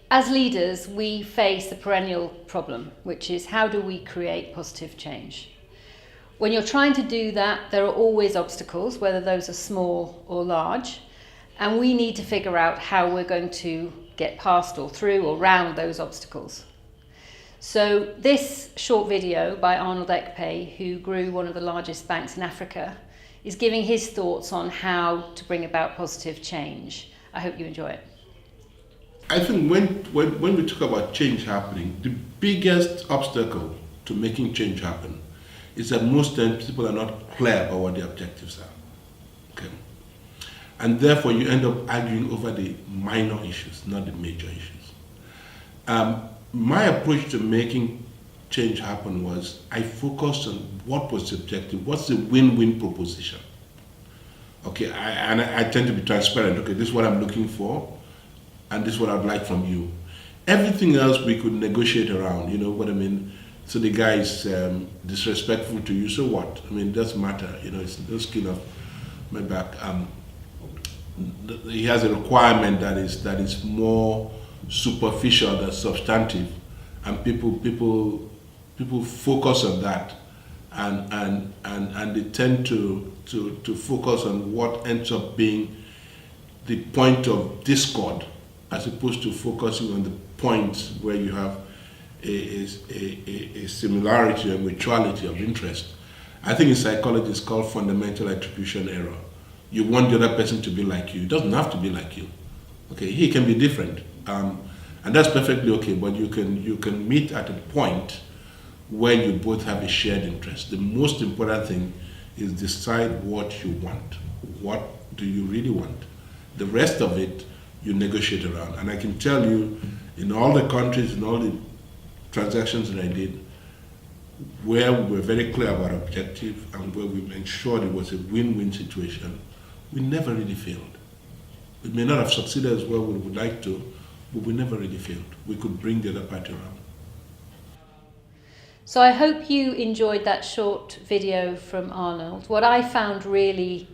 As leaders, we face a perennial problem, which is how do we create positive change? When you're trying to do that, there are always obstacles, whether those are small or large, and we need to figure out how we're going to get past or through or round those obstacles. So this short video by Arnold Ekpe, who grew one of the largest banks in Africa, is giving his thoughts on how to bring about positive change. I hope you enjoy it. I think when we talk about change happening, the biggest obstacle to making change happen is that most times people are not clear about what the objectives are. Okay? And therefore you end up arguing over the minor issues, not the major issues. My approach to making change happen was I focused on what was the objective, what's the win-win proposition. Okay, I tend to be transparent. Okay, this is what I'm looking for, and this is what I'd like from you. Everything else we could negotiate around, you know what I mean? So the guy is disrespectful to you, so what? I mean, it doesn't matter, you know, it's no skin off my back. He has a requirement that is more superficial than substantive, and people focus on that, and they tend to focus on what ends up being the point of discord, as opposed to focusing on the points where you have a similarity or mutuality of interest. I think in psychology it's called fundamental attribution error. You want the other person to be like you. It doesn't have to be like you. Okay, he can be different, and that's perfectly okay. But you can meet at a point where you both have a shared interest. The most important thing is decide what you want. What do you really want? The rest of it you negotiate around. And I can tell you, in all the countries, in all the transactions that I did, where we were very clear about objective and where we ensured it was a win-win situation, we never really failed. We may not have succeeded as well we would like to, but we never really failed. We could bring the other party around. So I hope you enjoyed that short video from Arnold. What I found really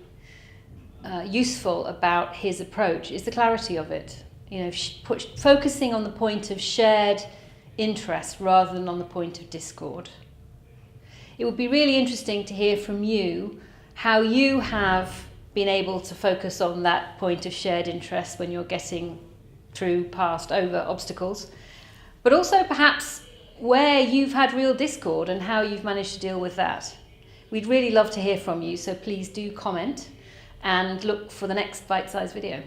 useful about his approach is the clarity of it. You know, focusing on the point of shared interest rather than on the point of discord. It would be really interesting to hear from you how you have been able to focus on that point of shared interest when you're getting through, past, over obstacles, but also perhaps where you've had real discord and how you've managed to deal with that. We'd really love to hear from you, so please do comment and look for the next bite-sized video.